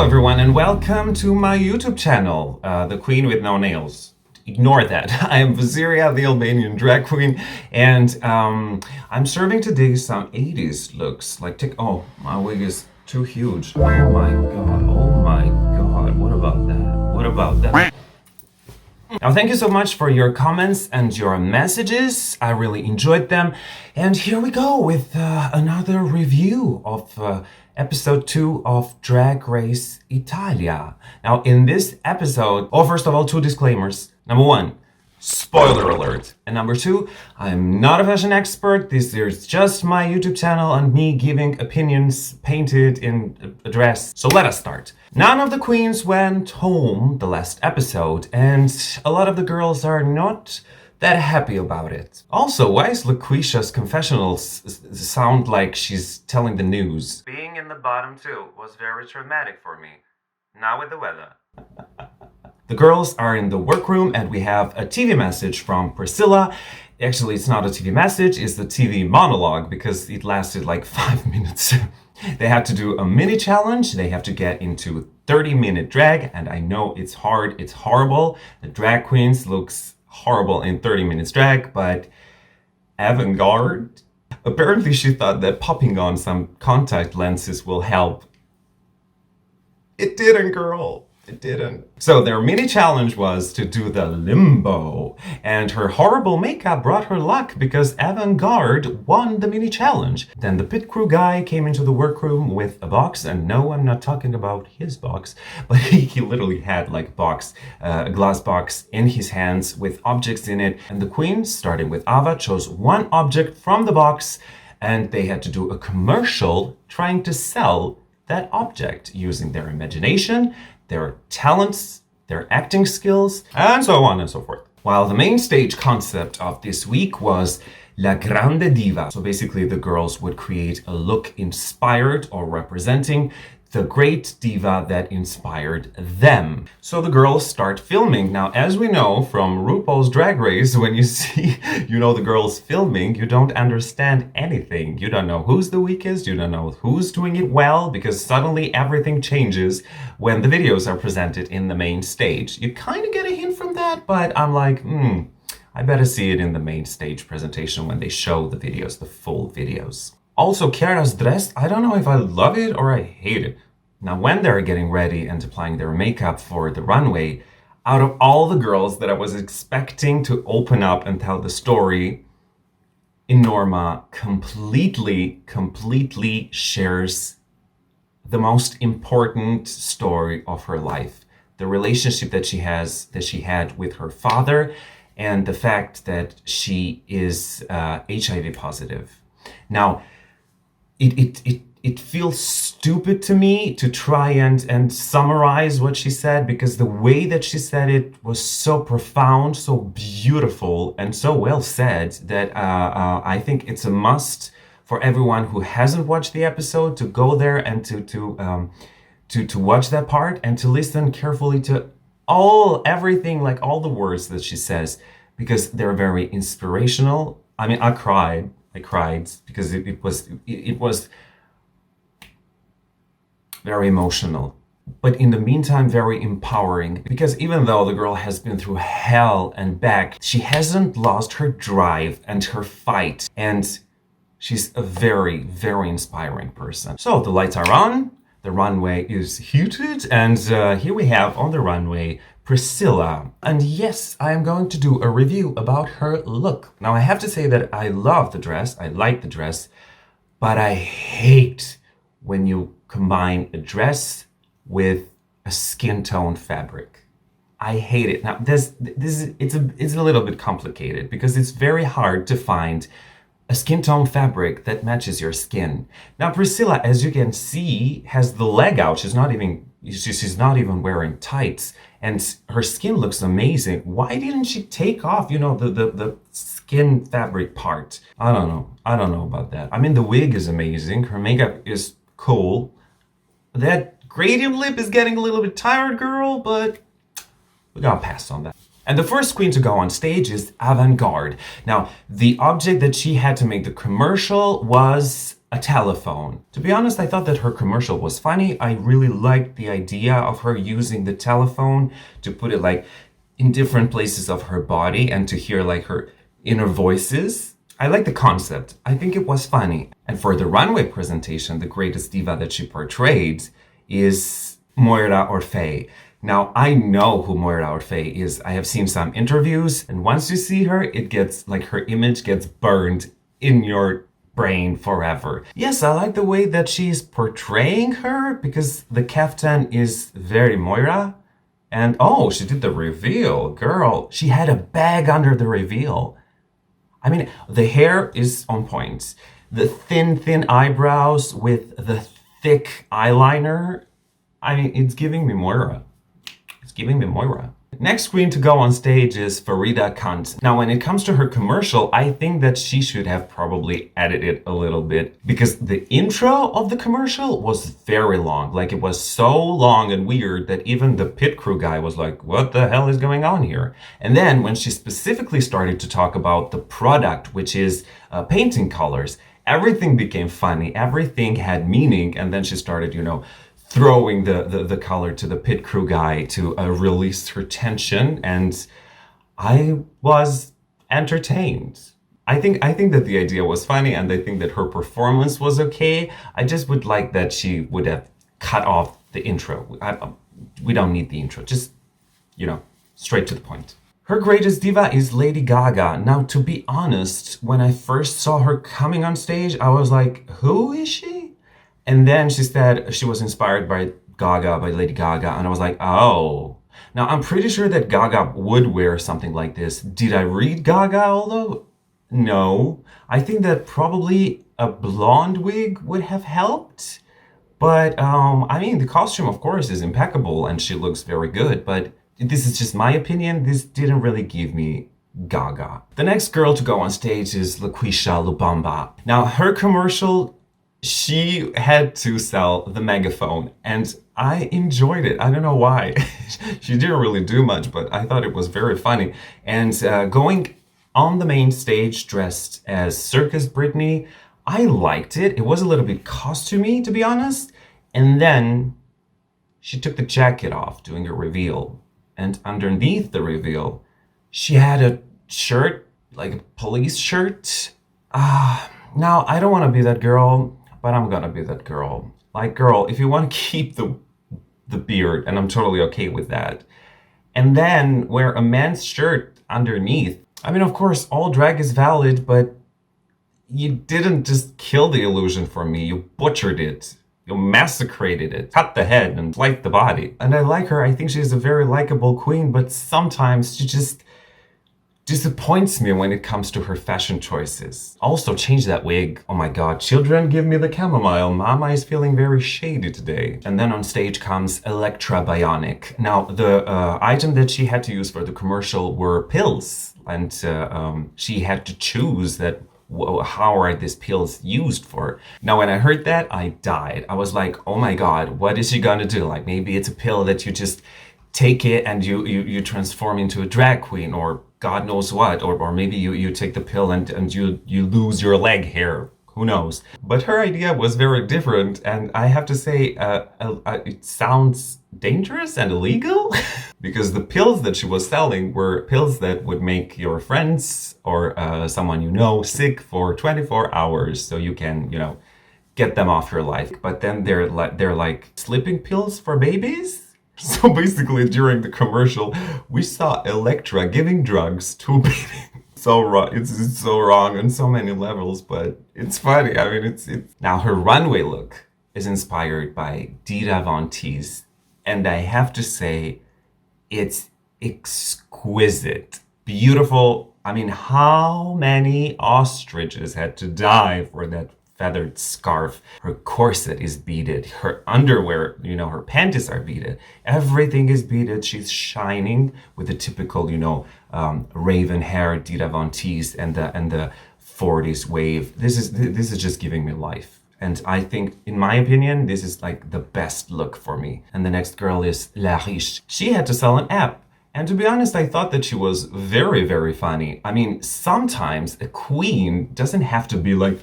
Hello everyone and welcome to my YouTube channel, The Queen with No Nails. Ignore that. I am Vaziria, the Albanian drag queen, and I'm serving today some 80s looks. Oh, my wig is too huge. Oh my god, what about that? What about that? Now, thank you so much for your comments and your messages. I really enjoyed them. And here we go with another review of episode 2 of Drag Race Italia. Now, in this episode, first of all, 2 disclaimers. Number 1, spoiler alert. And number 2, I'm not a fashion expert. This is just my YouTube channel and me giving opinions painted in a dress. So let us start. None of the queens went home the last episode, and a lot of the girls are not that happy about it. Also, why is LaQuisha's confessionals sound like she's telling the news? Being in the bottom 2 was very traumatic for me. Now with the weather. The girls are in the workroom and we have a TV message from Priscilla. Actually, it's not a TV message, it's a TV monologue because it lasted like 5 minutes. They had to do a mini challenge. They have to get into 30-minute drag, and I know it's hard, it's horrible. The drag queens looks horrible in 30 minutes drag, but avant-garde. Apparently she thought that popping on some contact lenses will help. It didn't, girl. It didn't. So their mini challenge was to do the limbo, and her horrible makeup brought her luck because avant-garde won the mini challenge. Then the pit crew guy came into the workroom with a box, and no, I'm not talking about his box, but he literally had like a glass box in his hands with objects in it, and the queens, starting with Ava, chose one object from the box, and they had to do a commercial trying to sell that object using their imagination, their talents, their acting skills, and so on and so forth. While the main stage concept of this week was La Grande Diva. So basically the girls would create a look inspired or representing the great diva that inspired them. So the girls start filming. Now, as we know from RuPaul's Drag Race, when you see, the girls filming, you don't understand anything. You don't know who's the weakest, you don't know who's doing it well, because suddenly everything changes when the videos are presented in the main stage. You kind of get a hint from that, but I'm like, I better see it in the main stage presentation when they show the videos, the full videos. Also, Chiara's dress, I don't know if I love it or I hate it. Now, when they're getting ready and applying their makeup for the runway, out of all the girls that I was expecting to open up and tell the story, Enorma completely shares the most important story of her life. The relationship that she had with her father, and the fact that she is HIV positive. Now, it feels stupid to me to try and summarize what she said, because the way that she said it was so profound, so beautiful, and so well said that I think it's a must for everyone who hasn't watched the episode to go there and to watch that part and to listen carefully to everything, like all the words that she says, because they're very inspirational. I mean, I cried because it was very emotional, but in the meantime very empowering, because even though the girl has been through hell and back, she hasn't lost her drive and her fight, and she's a very inspiring person. So the lights are on, the runway is heated, and here we have on the runway Priscilla. And yes, I am going to do a review about her look. Now, I have to say that I love the dress, I like the dress, but I hate when you combine a dress with a skin tone fabric. I hate it. Now, it's a little bit complicated because it's very hard to find a skin tone fabric that matches your skin. Now, Priscilla, as you can see, has the leg out. She's not even wearing tights, and her skin looks amazing. Why didn't she take off, the skin fabric part? I don't know about that. I mean, the wig is amazing. Her makeup is cool. That gradient lip is getting a little bit tired, girl, but we gotta pass on that. And the first queen to go on stage is Avant-Garde. Now, the object that she had to make the commercial was a telephone. To be honest, I thought that her commercial was funny. I really liked the idea of her using the telephone to put it like in different places of her body and to hear like her inner voices. I like the concept. I think it was funny. And for the runway presentation, the greatest diva that she portrayed is Moira Orfei. Now, I know who Moira Orfei is. I have seen some interviews, and once you see her, it gets like her image gets burned in your brain forever. Yes, I like the way that she's portraying her because the kaftan is very Moira. And oh, she did the reveal. Girl, she had a bag under the reveal. I mean, the hair is on point. The thin eyebrows with the thick eyeliner. I mean, it's giving me Moira. It's giving me Moira. Next queen to go on stage is Farida Kant. Now, when it comes to her commercial, I think that she should have probably edited a little bit because the intro of the commercial was very long. Like, it was so long and weird that even the pit crew guy was like, what the hell is going on here? And then when she specifically started to talk about the product, which is painting colors, everything became funny. Everything had meaning. And then she started, throwing the color to the pit crew guy to release her tension, and I was entertained. I think that the idea was funny, and I think that her performance was okay. I just would like that she would have cut off the intro. We don't need the intro. Just, straight to the point. Her greatest diva is Lady Gaga. Now, to be honest, when I first saw her coming on stage, I was like, who is she? And then she said she was inspired by Lady Gaga. And I was like, oh. Now, I'm pretty sure that Gaga would wear something like this. Did I read Gaga, although? No. I think that probably a blonde wig would have helped. But, the costume, of course, is impeccable and she looks very good. But this is just my opinion. This didn't really give me Gaga. The next girl to go on stage is Laquisha Lubamba. Now, her commercial, she had to sell the megaphone, and I enjoyed it. I don't know why. She didn't really do much, but I thought it was very funny. And going on the main stage dressed as Circus Britney, I liked it. It was a little bit costumey, to be honest. And then she took the jacket off doing a reveal. And underneath the reveal, she had a shirt, like a police shirt. Now, I don't want to be that girl, but I'm gonna be that girl. Like, girl, if you want to keep the beard, and I'm totally okay with that, and then wear a man's shirt underneath. Of course, all drag is valid, but you didn't just kill the illusion for me. You butchered it. You massacred it, cut the head, and sliced the body. And I like her. I think she's a very likable queen, but sometimes she just disappoints me when it comes to her fashion choices. Also, change that wig. Oh my god, children, give me the chamomile. Mama is feeling very shady today. And then on stage comes Electra Bionic. Now, the item that she had to use for the commercial were pills. And she had to choose that how are these pills used for. Now, when I heard that, I died. I was like, oh my god, what is she gonna do? Like, maybe it's a pill that you just take it and you transform into a drag queen, or God knows what, or maybe you take the pill and you lose your leg hair. Who knows? But her idea was very different, and I have to say, it sounds dangerous and illegal because the pills that she was selling were pills that would make your friends or someone you know sick for 24 hours, so you can, get them off your life. But then they're like sleeping pills for babies. So basically, during the commercial, we saw Electra giving drugs to a baby. So wrong. It's so wrong on so many levels, but it's funny. It's Now, her runway look is inspired by Dita Von Teese, and I have to say, it's exquisite, beautiful. How many ostriches had to die for that feathered scarf? Her corset is beaded. Her underwear, her panties are beaded. Everything is beaded. She's shining with the typical, raven hair, Dita Von Teese, and the 40s wave. This is just giving me life. And I think, in my opinion, this is like the best look for me. And the next girl is La Riche. She had to sell an app. And to be honest, I thought that she was very, very funny. I mean, sometimes a queen doesn't have to be like,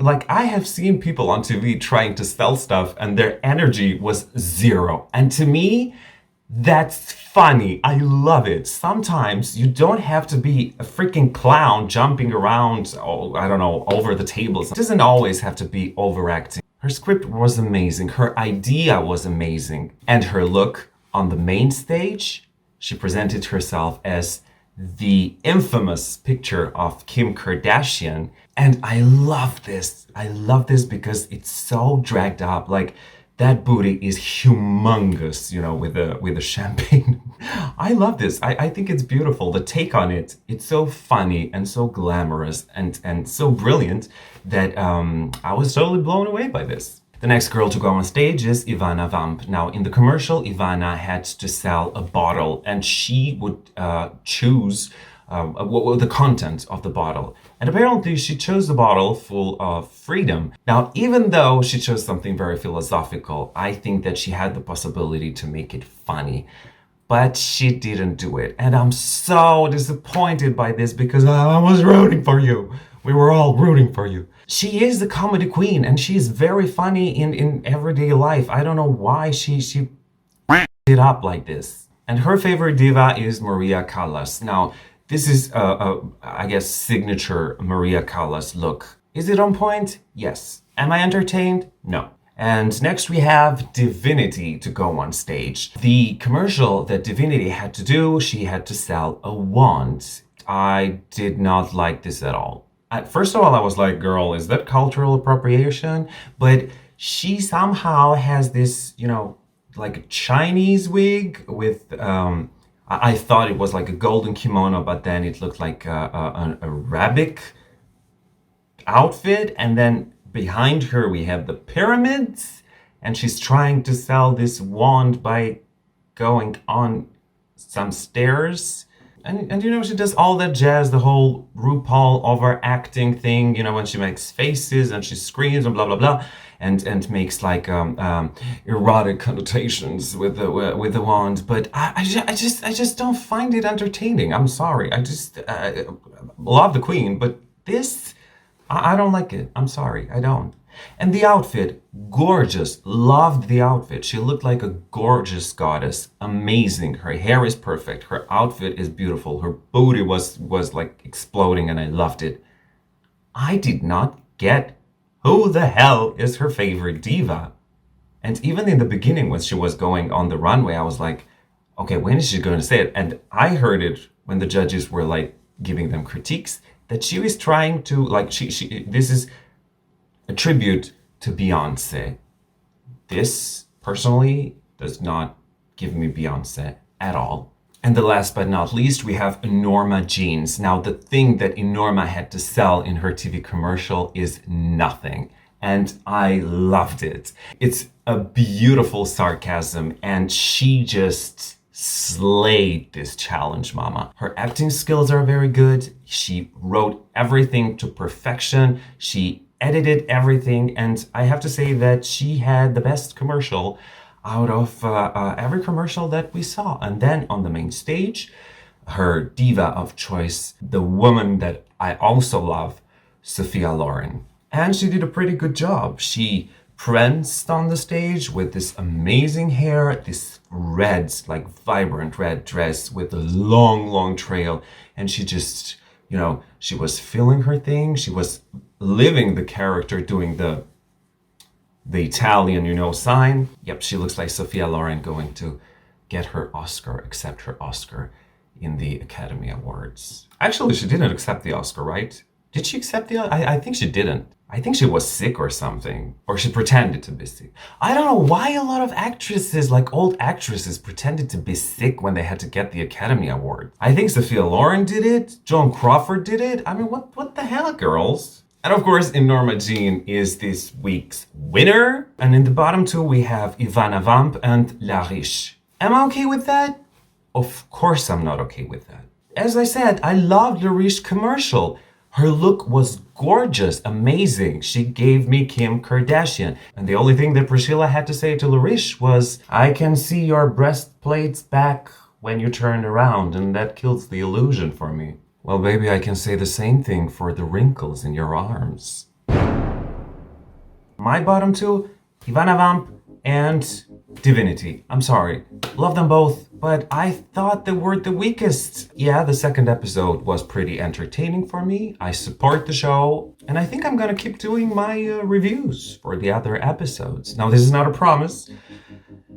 like I have seen people on TV trying to sell stuff and their energy was zero. And to me, that's funny. I love it. Sometimes you don't have to be a freaking clown jumping around, oh, I don't know, over the tables. It doesn't always have to be overacting. Her script was amazing. Her idea was amazing. And her look on the main stage, she presented herself as the infamous picture of Kim Kardashian. And I love this. I love this because it's so dragged up. Like, that booty is humongous, you know, with a champagne. I love this. I think it's beautiful. The take on it, it's so funny and so glamorous and so brilliant that I was totally blown away by this. The next girl to go on stage is Ivana Vamp. Now, in the commercial, Ivana had to sell a bottle and she would choose the content of the bottle. And apparently she chose the bottle full of freedom. Now, even though she chose something very philosophical, I think that she had the possibility to make it funny. But she didn't do it. And I'm so disappointed by this because I was rooting for you. We were all rooting for you. She is the comedy queen and she is very funny in everyday life. I don't know why she it up like this. And her favorite diva is Maria Callas. Now, this is, I guess, signature Maria Callas look. Is it on point? Yes. Am I entertained? No. And next we have Divinity to go on stage. The commercial that Divinity had to do, she had to sell a wand. I did not like this at all. First of all, I was like, girl, is that cultural appropriation? But she somehow has this, you know, like a Chinese wig with... I thought it was like a golden kimono, but then it looked like an Arabic outfit. And then behind her, we have the pyramids. And she's trying to sell this wand by going on some stairs. And you know, she does all that jazz, the whole RuPaul overacting thing, you know, when she makes faces and she screams and blah, blah, blah. And makes like erotic connotations with the wand, but I just don't find it entertaining. I'm sorry. I just love the queen, but this I don't like it. I'm sorry, I don't. And the outfit, gorgeous. Loved the outfit. She looked like a gorgeous goddess. Amazing. Her hair is perfect. Her outfit is beautiful. Her booty was like exploding, and I loved it. I did not get who the hell is her favorite diva? And even in the beginning, when she was going on the runway, I was like, okay, when is she going to say it? And I heard it when the judges were like giving them critiques that she was trying to, like, this is a tribute to Beyonce. This, personally, does not give me Beyonce at all. And the last but not least, we have Enorma jeans. Now, the thing that Enorma had to sell in her TV commercial is nothing. And I loved it. It's a beautiful sarcasm, and she just slayed this challenge, mama. Her acting skills are very good. She wrote everything to perfection. She edited everything, and I have to say that she had the best commercial out of every commercial that we saw. And then on the main stage, her diva of choice, the woman that I also love, Sophia Loren. And she did a pretty good job. She pranced on the stage with this amazing hair, this red, like vibrant red dress with a long, long trail. And she just, you know, she was feeling her thing. She was living the character, doing the Italian, you know, sign. Yep, she looks like Sophia Loren going to get her Oscar, accept her Oscar in the Academy Awards. Actually, she didn't accept the Oscar, right? Did she accept the Oscar? I think she didn't. I think she was sick or something. Or she pretended to be sick. I don't know why a lot of actresses, like old actresses, pretended to be sick when they had to get the Academy Award. I think Sophia Loren did it. Joan Crawford did it. I mean, what the hell, girls? And of course, Enorma Jean is this week's winner. And in the bottom two, we have Ivana Vamp and La Riche. Am I okay with that? Of course I'm not okay with that. As I said, I loved La Riche commercial. Her look was gorgeous, amazing. She gave me Kim Kardashian. And the only thing that Priscilla had to say to La Riche was, I can see your breastplates back when you turn around, and that kills the illusion for me. Well, maybe I can say the same thing for the wrinkles in your arms. My bottom two, Ivana Vamp and Divinity. I'm sorry. Love them both, but I thought they were the weakest. Yeah, the second episode was pretty entertaining for me. I support the show, and I think I'm gonna keep doing my reviews for the other episodes. Now, this is not a promise.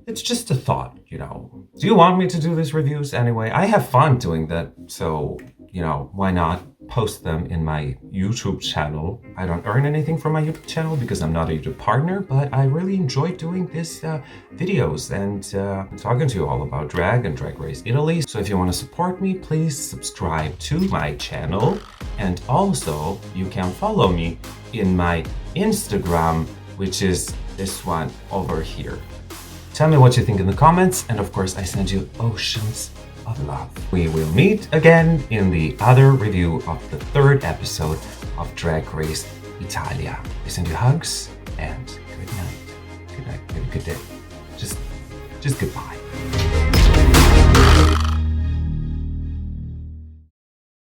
It's just a thought, you know. Do you want me to do these reviews anyway? I have fun doing that, so, you know, why not post them in my YouTube channel? I don't earn anything from my YouTube channel because I'm not a YouTube partner, but I really enjoy doing these videos and talking to you all about drag and Drag Race Italy. So if you want to support me, please subscribe to my channel. And also, you can follow me in my Instagram, which is this one over here. Tell me what you think in the comments, and of course I send you oceans of love. We will meet again in the other review of the third episode of Drag Race Italia. I send you hugs and good night. Good night, maybe good day. Just goodbye.